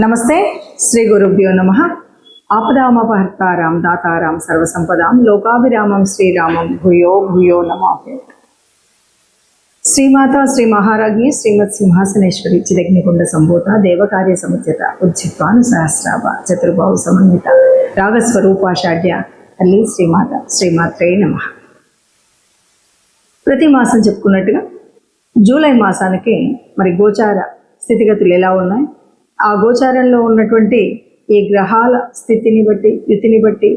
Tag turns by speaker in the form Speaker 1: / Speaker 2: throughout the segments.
Speaker 1: నమస్తే. శ్రీ గురుభ్యో నమః. ఆపదామపహర్తారాం దాతారాం సర్వసంపదాం లోకాభిరామం శ్రీరామం భూయో భూయో నమామి. శ్రీమాత శ్రీ మహారాజ్ఞి శ్రీమత్ సింహాసనేశ్వరి చిదగ్నికుండ సంభూత దేవకార్య సముద్యత ఉజ్జిత్వాను సహస్రాభ చతుర్బాహు సమన్విత రాగస్వరూపాషాఢ్య తల్లి శ్రీమాత శ్రీమాత్రే నమః. ప్రతి మాసం చెప్పుకున్నట్టుగా జూలై మాసానికి మరి గోచార స్థితిగతులు ఎలా ఉన్నాయి, ఆ గోచారంలో ఉన్నటువంటి ఈ గ్రహాల స్థితిని బట్టి యుతిని బట్టి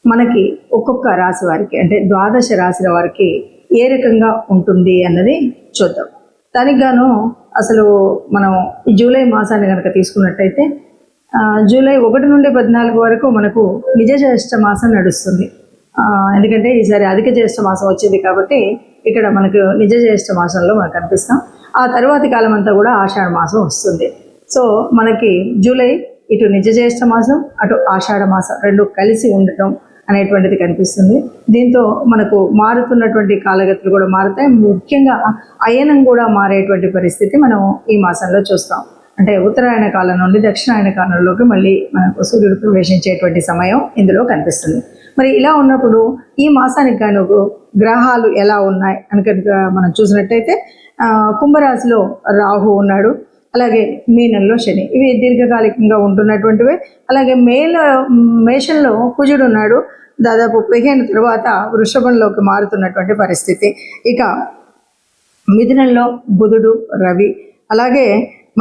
Speaker 1: మనకి ఒక్కొక్క రాశి వారికి అంటే ద్వాదశ రాశుల వారికి ఏ రకంగా ఉంటుంది అన్నది చూద్దాం. దానికి గాను అసలు మనం ఈ జూలై మాసాన్ని కనుక తీసుకున్నట్టయితే జూలై 1 నుండి 14 వరకు మనకు నిజ జ్యేష్ఠ మాసం నడుస్తుంది. ఎందుకంటే ఈసారి అధిక జ్యేష్ఠ మాసం వచ్చింది కాబట్టి ఇక్కడ మనకు నిజ జ్యేష్ఠ మాసంలో మనకు కనిపిస్తాం. ఆ తర్వాతి కాలం అంతా కూడా ఆషాఢ మాసం వస్తుంది. సో మనకి జూలై ఇటు నిజ జ్యేష్ఠ మాసం అటు ఆషాఢ మాసం రెండు కలిసి ఉండటం అనేటువంటిది కనిపిస్తుంది. దీంతో మనకు మారుతున్నటువంటి కాలగతులు కూడా మారుతాయి. ముఖ్యంగా అయనం కూడా మారేటువంటి పరిస్థితి మనం ఈ మాసంలో చూస్తాం. అంటే ఉత్తరాయణ కాలం నుండి దక్షిణాయన కాలంలోకి మళ్ళీ మనకు సూర్యుడు ప్రవేశించేటువంటి సమయం ఇందులో కనిపిస్తుంది. మరి ఇలా ఉన్నప్పుడు ఈ మాసానికి గాను గ్రహాలు ఎలా ఉన్నాయి అని కనుక మనం చూసినట్టయితే కుంభరాశిలో రాహు ఉన్నాడు, అలాగే మీనంలో శని, ఇవి దీర్ఘకాలికంగా ఉంటున్నటువంటివి. అలాగే మేషంలో కుజుడు ఉన్నాడు, దాదాపు 15 తర్వాత వృషభంలోకి మారుతున్నటువంటి పరిస్థితి. ఇక మిథునంలో బుధుడు రవి, అలాగే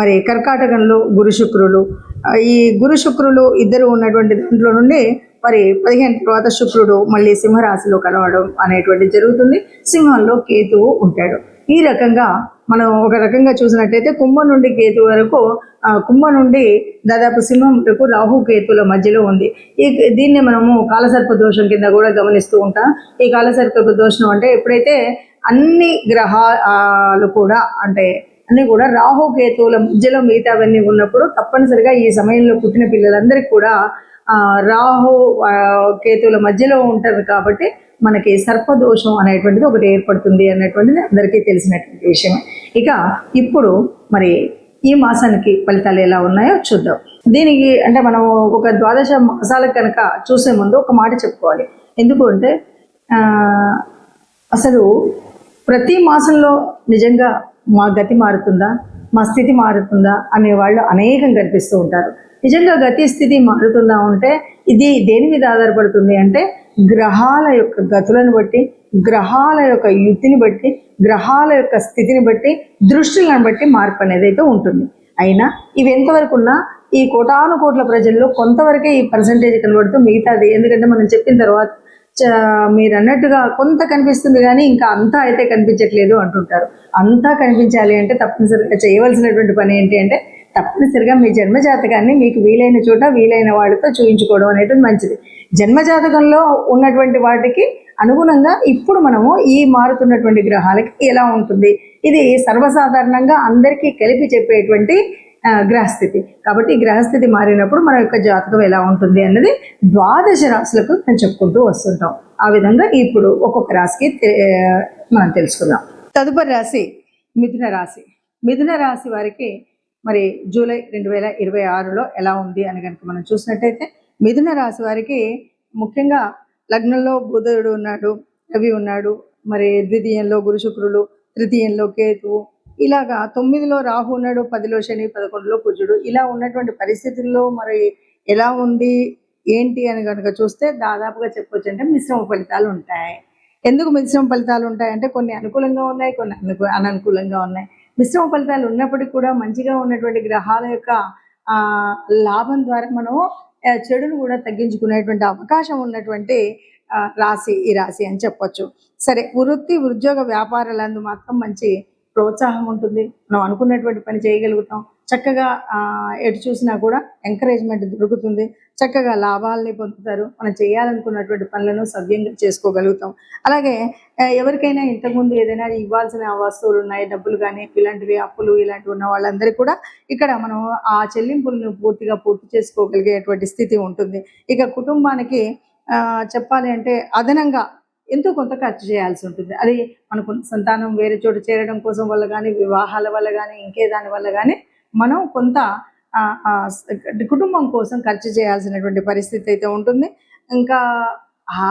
Speaker 1: మరి కర్కాటకంలో గురు శుక్రులు. ఈ గురు శుక్రులు ఇద్దరు ఉన్నటువంటి దాంట్లో నుండి మరి 15 తర్వాత శుక్రుడు మళ్ళీ సింహరాశిలో కలవడం అనేటువంటి జరుగుతుంది. సింహంలో కేతువు ఉంటాడు. ఈ రకంగా మనం ఒక రకంగా చూసినట్టయితే కుంభం నుండి కేతు వరకు, కుంభం నుండి దాదాపు సింహం వరకు రాహు కేతుల మధ్యలో ఉంది. దీన్ని మనము కాలసర్ప దోషం కింద కూడా గమనిస్తూ ఉంటాం. ఈ కాలసర్ప దోషం అంటే ఎప్పుడైతే అన్ని గ్రహాలు కూడా అంటే అన్నీ కూడా రాహు కేతువుల మధ్యలో మిగతావన్నీ ఉన్నప్పుడు తప్పనిసరిగా ఈ సమయంలో పుట్టిన పిల్లలందరికీ కూడా రాహు కేతువుల మధ్యలో ఉంటారు కాబట్టి మనకి సర్పదోషం అనేటువంటిది ఒకటి ఏర్పడుతుంది అన్నటువంటిది అందరికీ తెలిసినటువంటి విషయం. ఇక ఇప్పుడు మరి ఈ మాసానికి ఫలితాలు ఎలా ఉన్నాయో చూద్దాం. దీనికి అంటే మనం ఒక ద్వాదశ మాసాలకు కనుక చూసే ముందు ఒక మాట చెప్పుకోవాలి. ఎందుకు అంటే అసలు ప్రతి మాసంలో నిజంగా మా గతి మారుతుందా, మా స్థితి మారుతుందా అనేవాళ్ళు అనేకం కనిపిస్తూ ఉంటారు. నిజంగా గతి స్థితి మారుతుందా అంటే ఇది దేని మీద ఆధారపడుతుంది అంటే గ్రహాల యొక్క గతులను బట్టి, గ్రహాల యొక్క యుతిని బట్టి, గ్రహాల యొక్క స్థితిని బట్టి, దృష్టిలను బట్టి మార్పు అనేది అయితే ఉంటుంది. అయినా ఇవి ఎంతవరకు ఉన్నా ఈ కోటాను కోట్ల ప్రజల్లో కొంతవరకే ఈ పర్సంటేజ్ కనబడుతూ మిగతాది, ఎందుకంటే మనం చెప్పిన తర్వాత మీరు అన్నట్టుగా కొంత కనిపిస్తుంది కానీ ఇంకా అంతా అయితే కనిపించట్లేదు అంటుంటారు. అంతా కనిపించాలి అంటే తప్పనిసరిగా చేయవలసినటువంటి పని ఏంటి అంటే తప్పనిసరిగా మీ జన్మజాతకాన్ని మీకు వీలైన చోట వీలైన వాడితో చూయించుకోవడం అనేది మంచిది. జన్మజాతకంలో ఉన్నటువంటి వాటికి అనుగుణంగా ఇప్పుడు మనము ఈ మారుతున్నటువంటి గ్రహాలకి ఎలా ఉంటుంది, ఇది సర్వసాధారణంగా అందరికీ కలిపి చెప్పేటువంటి గ్రహస్థితి. కాబట్టి గ్రహస్థితి మారినప్పుడు మన యొక్క జాతకం ఎలా ఉంటుంది అన్నది ద్వాదశ రాశులకు మనం చెప్పుకుంటూ వస్తుంటాం. ఆ విధంగా ఇప్పుడు ఒక్కొక్క రాశికి మనం తెలుసుకుందాం. తదుపరి రాశి మిథున రాశి. మిథున రాశి వారికి మరి జూలై 2026లో ఎలా ఉంది అని కనుక మనం చూసినట్టయితే మిథున రాశి వారికి ముఖ్యంగా లగ్నంలో బుధుడు ఉన్నాడు, రవి ఉన్నాడు, మరి ద్వితీయంలో గురు శుక్రులు, తృతీయంలో కేతువు, ఇలాగా 9లో రాహు ఉన్నాడు, 10లో శని, 11లో కుజుడు. ఇలా ఉన్నటువంటి పరిస్థితుల్లో మరి ఎలా ఉంది ఏంటి అని కనుక చూస్తే దాదాపుగా చెప్పొచ్చు అంటే మిశ్రమ ఫలితాలు ఉంటాయి. ఎందుకు మిశ్రమ ఫలితాలు ఉంటాయంటే కొన్ని అనుకూలంగా ఉన్నాయి, కొన్ని అననుకూలంగా ఉన్నాయి. మిశ్రమ ఫలితాలు ఉన్నప్పటికీ కూడా మంచిగా ఉన్నటువంటి గ్రహాల యొక్క లాభం ద్వారా మనం చెడును కూడా తగ్గించుకునేటువంటి అవకాశం ఉన్నటువంటి రాశి ఈ రాశి అని చెప్పొచ్చు. సరే, వృత్తి ఉద్యోగ వ్యాపారాలందు మాత్రం మంచి ప్రోత్సాహం ఉంటుంది. మనం అనుకున్నటువంటి పని చేయగలుగుతాం. చక్కగా ఎటు చూసినా కూడా ఎంకరేజ్మెంట్ దొరుకుతుంది. చక్కగా లాభాలని పొందుతారు. మనం చేయాలనుకున్నటువంటి పనులను సవ్యంగా చేసుకోగలుగుతాం. అలాగే ఎవరికైనా ఇంతకుముందు ఏదైనా ఇవ్వాల్సిన వస్తువులు ఉన్నాయి, డబ్బులు కానీ ఇలాంటివి అప్పులు ఇలాంటివి ఉన్న వాళ్ళందరికీ కూడా ఇక్కడ మనం ఆ చెల్లింపులను పూర్తి చేసుకోగలిగేటువంటి స్థితి ఉంటుంది. ఇక కుటుంబానికి చెప్పాలి అంటే అదనంగా ఎంతో కొంత ఖర్చు చేయాల్సి ఉంటుంది. అది మనకు సంతానం వేరే చోట చేరడం కోసం వల్ల కానీ, వివాహాల వల్ల కానీ, ఇంకే దాని వల్ల కానీ మనం కొంత కుటుంబం కోసం ఖర్చు చేయాల్సినటువంటి పరిస్థితి అయితే ఉంటుంది. ఇంకా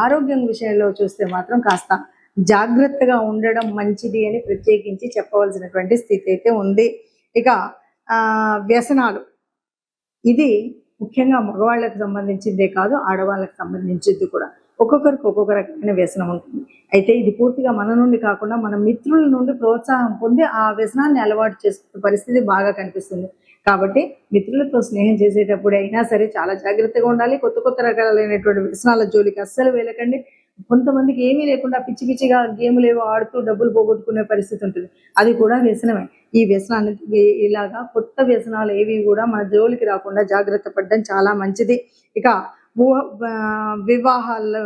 Speaker 1: ఆరోగ్యం విషయంలో చూస్తే మాత్రం కాస్త జాగ్రత్తగా ఉండడం మంచిది అని ప్రత్యేకించి చెప్పవలసినటువంటి స్థితి అయితే ఉంది. ఇక వ్యసనాలు, ఇది ముఖ్యంగా మగవాళ్ళకి సంబంధించిందే కాదు, ఆడవాళ్ళకి సంబంధించింది కూడా. ఒక్కొక్కరికి ఒక్కొక్క రకమైన వ్యసనం ఉంటుంది. అయితే ఇది పూర్తిగా మన నుండి కాకుండా మన మిత్రుల నుండి ప్రోత్సాహం పొంది ఆ వ్యసనాన్ని అలవాటు చేసుకునే పరిస్థితి బాగా కనిపిస్తుంది. కాబట్టి మిత్రులతో స్నేహం చేసేటప్పుడు అయినా సరే చాలా జాగ్రత్తగా ఉండాలి. కొత్త కొత్త రకాలైనటువంటి వ్యసనాల జోలికి అస్సలు వెళ్ళకండి. కొంతమందికి ఏమీ లేకుండా పిచ్చి పిచ్చిగా గేములు ఏవో ఆడుతూ డబ్బులు పోగొట్టుకునే పరిస్థితి ఉంటుంది. అది కూడా వ్యసనమే. ఈ వ్యసనాన్ని ఇలాగా కొత్త వ్యసనాలు ఏవి కూడా మన జోలికి రాకుండా జాగ్రత్త పడడం చాలా మంచిది. ఇక వివాహాలు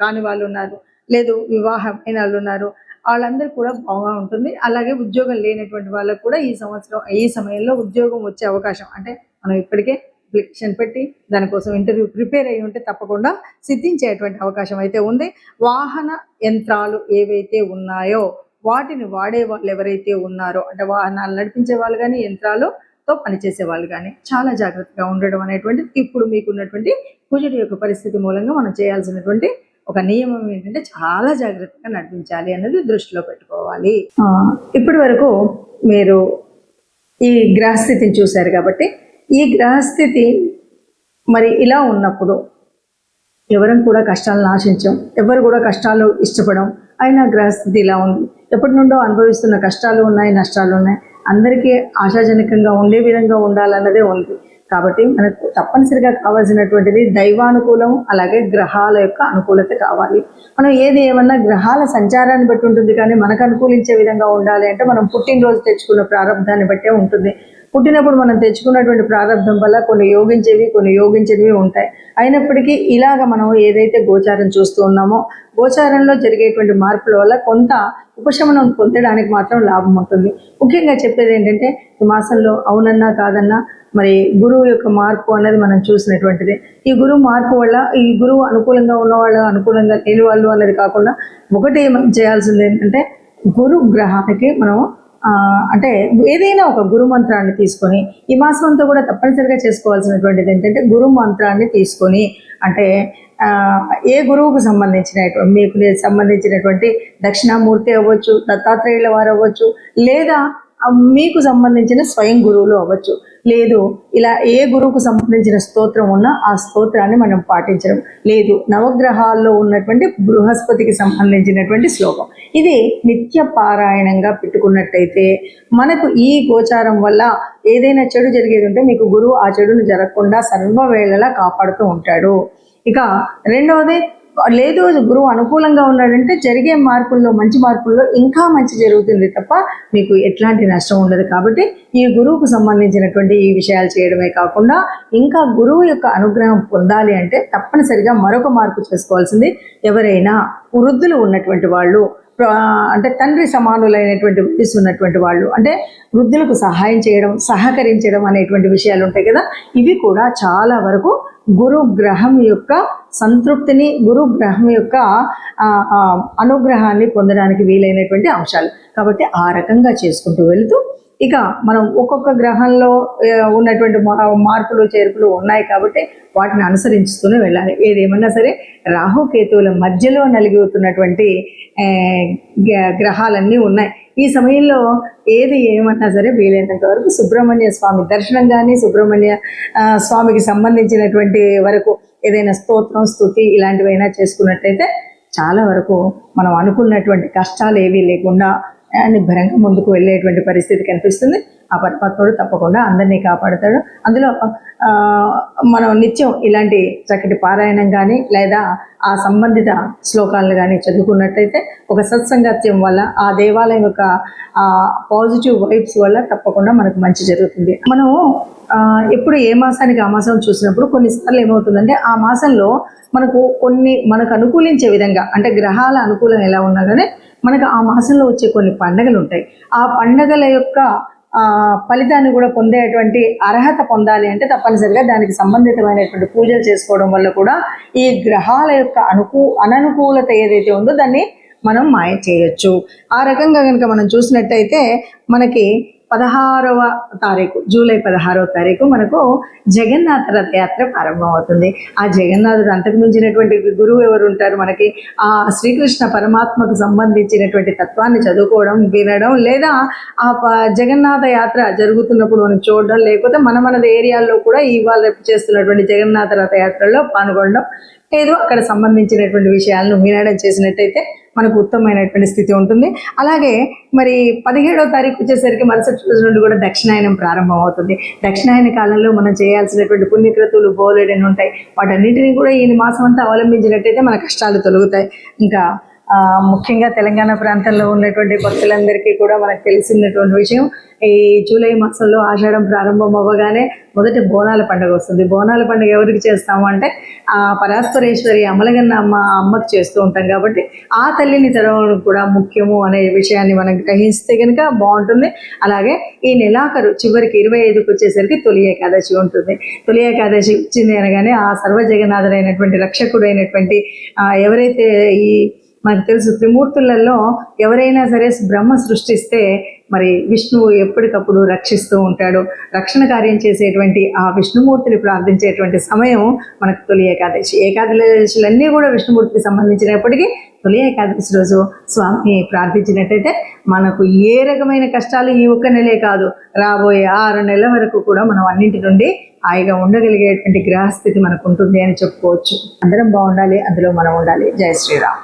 Speaker 1: కాని వాళ్ళు ఉన్నారు, లేదు వివాహమైన వాళ్ళు ఉన్నారు, వాళ్ళందరూ కూడా బాగా ఉంటుంది. అలాగే ఉద్యోగం లేనటువంటి వాళ్ళకు కూడా ఈ సమయంలో ఉద్యోగం వచ్చే అవకాశం, అంటే మనం ఇప్పటికే అప్లికేషన్ పెట్టి దానికోసం ఇంటర్వ్యూ ప్రిపేర్ అయ్యి ఉంటే తప్పకుండా సిద్ధించేటువంటి అవకాశం అయితే ఉంది. వాహన యంత్రాలు ఏవైతే ఉన్నాయో వాటిని వాడే వాళ్ళు ఎవరైతే ఉన్నారో, అంటే వాహనాలు నడిపించే వాళ్ళు కానీ యంత్రాలతో పనిచేసే వాళ్ళు కానీ చాలా జాగ్రత్తగా ఉండడం అనేటువంటిది ఇప్పుడు మీకున్నటువంటి కుజుడి యొక్క పరిస్థితి మూలంగా మనం చేయాల్సినటువంటి ఒక నియమం ఏంటంటే చాలా జాగ్రత్తగా నడిపించాలి అన్నది దృష్టిలో పెట్టుకోవాలి. ఇప్పటి వరకు మీరు ఈ గ్రహస్థితిని చూశారు కాబట్టి ఈ గ్రహస్థితి మరి ఇలా ఉన్నప్పుడు ఎవరం కూడా కష్టాలను ఆశించాం, ఎవరు కూడా కష్టాలు ఇష్టపడం, అయినా గ్రహస్థితి ఇలా ఉంది. ఎప్పటి నుండో అనుభవిస్తున్న కష్టాలు ఉన్నాయి, నష్టాలు ఉన్నాయి. అందరికీ ఆశాజనకంగా ఉండే విధంగా ఉండాలన్నదే ఉంది. కాబట్టి మనకు తప్పనిసరిగా కావాల్సినటువంటిది దైవానుకూలం, అలాగే గ్రహాల యొక్క అనుకూలత కావాలి. మనం ఏమన్నా గ్రహాల సంచారాన్ని బట్టి ఉంటుంది, కానీ మనకు అనుకూలించే విధంగా ఉండాలి అంటే మనం పుట్టినరోజు తెచ్చుకున్న ప్రారంభాన్ని బట్టే ఉంటుంది. పుట్టినప్పుడు మనం తెచ్చుకున్నటువంటి ప్రారంభం వల్ల కొన్ని యోగించేవి, కొన్ని యోగించేవి ఉంటాయి. అయినప్పటికీ ఇలాగ మనం ఏదైతే గోచారం చూస్తూ ఉన్నామో, గోచారంలో జరిగేటువంటి మార్పుల వల్ల కొంత ఉపశమనం పొందడానికి మాత్రం లాభం ఉంటుంది. ముఖ్యంగా చెప్పేది ఏంటంటే ఈ మాసంలో అవునన్నా కాదన్నా మరి గురువు యొక్క మార్పు అన్నది మనం చూసినటువంటిది. ఈ గురువు మార్పు వల్ల ఈ గురువు అనుకూలంగా ఉన్నవాళ్ళు, అనుకూలంగా లేని వాళ్ళు అన్నది కాకుండా ఒకటి మనం చేయాల్సింది ఏంటంటే గురు గ్రహానికి మనం అంటే ఏదైనా ఒక గురు మంత్రాన్ని తీసుకొని ఈ మాసం అంతా కూడా తప్పనిసరిగా చేసుకోవాల్సినటువంటిది ఏంటంటే గురు మంత్రాన్ని తీసుకొని, అంటే ఏ గురువుకు మీకు సంబంధించినటువంటి దక్షిణామూర్తి అవ్వచ్చు, దత్తాత్రేయుల వారు అవ్వచ్చు, లేదా మీకు సంబంధించిన స్వయం గురువులు అవ్వచ్చు, లేదు ఇలా ఏ గురువుకు సంబంధించిన స్తోత్రం ఉన్నా ఆ స్తోత్రాన్ని మనం పాటించడం, లేదు నవగ్రహాల్లో ఉన్నటువంటి బృహస్పతికి సంబంధించినటువంటి శ్లోకం, ఇది నిత్య పారాయణంగా పెట్టుకున్నట్టయితే మనకు ఈ గోచారం వల్ల ఏదైనా చెడు జరిగేది ఉంటే మీకు గురువు ఆ చెడును జరగకుండా సర్వవేళలా కాపాడుతూ ఉంటాడు. ఇక రెండవది, లేదు గురువు అనుకూలంగా ఉన్నాడంటే జరిగే మార్పుల్లో, మంచి మార్పుల్లో ఇంకా మంచి జరుగుతుంది తప్ప మీకు ఎట్లాంటి నష్టం ఉండదు. కాబట్టి ఈ గురువుకు సంబంధించినటువంటి ఈ విషయాలు చేయడమే కాకుండా ఇంకా గురువు యొక్క అనుగ్రహం పొందాలి అంటే తప్పనిసరిగా మరొక మార్పు చేసుకోవాల్సింది, ఎవరైనా వృద్ధులు ఉన్నటువంటి వాళ్ళు, అంటే తండ్రి సమానులైనటువంటి వయసు ఉన్నటువంటి వాళ్ళు, అంటే వృద్ధులకు సహాయం చేయడం, సహకరించడం అనేటువంటి విషయాలు ఉంటాయి కదా, ఇవి కూడా చాలా వరకు గురు గ్రహం యొక్క సంతృప్తిని, గురు గ్రహం యొక్క అనుగ్రహాన్ని పొందడానికి వీలైనటువంటి అంశాలు. కాబట్టి ఆ రకంగా చేసుకుంటూ వెళుతూ ఇక మనం ఒక్కొక్క గ్రహంలో ఉన్నటువంటి మార్పులు చేర్పులు ఉన్నాయి కాబట్టి వాటిని అనుసరిస్తూనే వెళ్ళాలి. ఏదేమన్నా సరే రాహుకేతువుల మధ్యలో నలిగిపోతున్నటువంటి గ్రహాలన్నీ ఉన్నాయి. ఈ సమయంలో ఏమన్నా సరే వీలైనంత వరకు సుబ్రహ్మణ్య స్వామి దర్శనం కానీ, సుబ్రహ్మణ్య స్వామికి సంబంధించినటువంటి వరకు ఏదైనా స్తోత్రం, స్తుతి ఇలాంటివైనా చేసుకున్నట్టయితే చాలా వరకు మనం అనుకున్నటువంటి కష్టాలు ఏవీ లేకుండా నిబ్బరంగా ముందుకు వెళ్ళేటువంటి పరిస్థితి కనిపిస్తుంది. ఆ పరమాత్ముడు తప్పకుండా అందరినీ కాపాడుతాడు. అందులో మనం నిత్యం ఇలాంటి చక్కటి పారాయణం కానీ లేదా ఆ సంబంధిత శ్లోకాలను కానీ చదువుకున్నట్టయితే ఒక సత్సంగత్యం వల్ల, ఆ దేవాలయం యొక్క పాజిటివ్ వైబ్స్ వల్ల తప్పకుండా మనకు మంచి జరుగుతుంది. మనము ఎప్పుడు ఏ మాసానికి ఆ మాసం చూసినప్పుడు కొన్నిసార్లు ఏమవుతుందంటే ఆ మాసంలో మనకు అనుకూలించే విధంగా, అంటే గ్రహాల అనుకూలం ఎలా ఉన్నా కానీ మనకు ఆ మాసంలో వచ్చే కొన్ని పండగలు ఉంటాయి. ఆ పండగల యొక్క ఫలితాన్ని కూడా పొందేటువంటి అర్హత పొందాలి అంటే తప్పనిసరిగా దానికి సంబంధితమైనటువంటి పూజలు చేసుకోవడం వల్ల కూడా ఈ గ్రహాల యొక్క అననుకూలత ఏదైతే ఉందో దాన్ని మనం మాయ చేయొచ్చు. ఆ రకంగా కనుక మనం చూసినట్టయితే మనకి 16వ తారీఖు, జూలై 16వ తారీఖు మనకు జగన్నాథ రథయాత్ర ప్రారంభమవుతుంది. ఆ జగన్నాథుడు అంతకు మించినటువంటి గురువు ఎవరు ఉంటారు మనకి? ఆ శ్రీకృష్ణ పరమాత్మకు సంబంధించినటువంటి తత్వాన్ని చదువుకోవడం, వినడం, లేదా ఆ జగన్నాథ యాత్ర జరుగుతున్నప్పుడు మనం చూడడం, లేకపోతే మన ఏరియాల్లో కూడా ఇవాళ రేపు చేస్తున్నటువంటి జగన్నాథ రథయాత్రలో పాల్గొనడం, ఏదో అక్కడ సంబంధించినటువంటి విషయాలను వినడం చేసినట్టయితే మనకు ఉత్తమమైనటువంటి స్థితి ఉంటుంది. అలాగే మరి 17వ తారీఖు వచ్చేసరికి మరుసటి రోజు నుండి కూడా దక్షిణాయనం ప్రారంభం అవుతుంది. దక్షిణాయన కాలంలో మనం చేయాల్సినటువంటి పుణ్యక్రతువులు బోలెడని ఉంటాయి. వాటన్నిటిని కూడా ఈ మాసం అంతా అవలంబించినట్టయితే మన కష్టాలు తొలగుతాయి. ఇంకా ముఖ్యంగా తెలంగాణ ప్రాంతంలో ఉన్నటువంటి భక్తులందరికీ కూడా మనకు తెలిసినటువంటి విషయం, ఈ జూలై మాసంలో ఆషాఢం ప్రారంభం అవ్వగానే మొదటి బోనాల పండుగ వస్తుంది. బోనాల పండుగ ఎవరికి చేస్తాము అంటే ఆ పరాత్పరేశ్వరి అమలగన్న అమ్మకి చేస్తూ ఉంటాం. కాబట్టి ఆ తల్లిని తెరవడం కూడా ముఖ్యము అనే విషయాన్ని మనం గ్రహిస్తే కనుక బాగుంటుంది. అలాగే ఈ నెలాఖరు చివరికి 25కి వచ్చేసరికి తొలి ఏకాదశి ఉంటుంది. తొలి ఏకాదశి వచ్చింది అనగానే ఆ సర్వజగన్నాథుడైనటువంటి రక్షకుడైనటువంటి ఎవరైతే ఈ మనకు తెలుసు త్రిమూర్తులలో ఎవరైనా సరే బ్రహ్మ సృష్టిస్తే మరి విష్ణువు ఎప్పటికప్పుడు రక్షిస్తూ ఉంటాడు. రక్షణ కార్యం చేసేటువంటి ఆ విష్ణుమూర్తిని ప్రార్థించేటువంటి సమయం మనకు తొలి ఏకాదశి. ఏకాదశులన్నీ కూడా విష్ణుమూర్తికి సంబంధించినప్పటికీ తొలి ఏకాదశి రోజు స్వామిని ప్రార్థించినట్టయితే మనకు ఏ రకమైన కష్టాలు ఈ ఒక్క నెలే కాదు, రాబోయే 6 నెలల వరకు కూడా మనం అన్నింటి నుండి హాయిగా ఉండగలిగేటువంటి గ్రహస్థితి మనకు ఉంటుంది అని చెప్పుకోవచ్చు. అందరం బాగుండాలి, అందులో మనం ఉండాలి. జై శ్రీరామ్.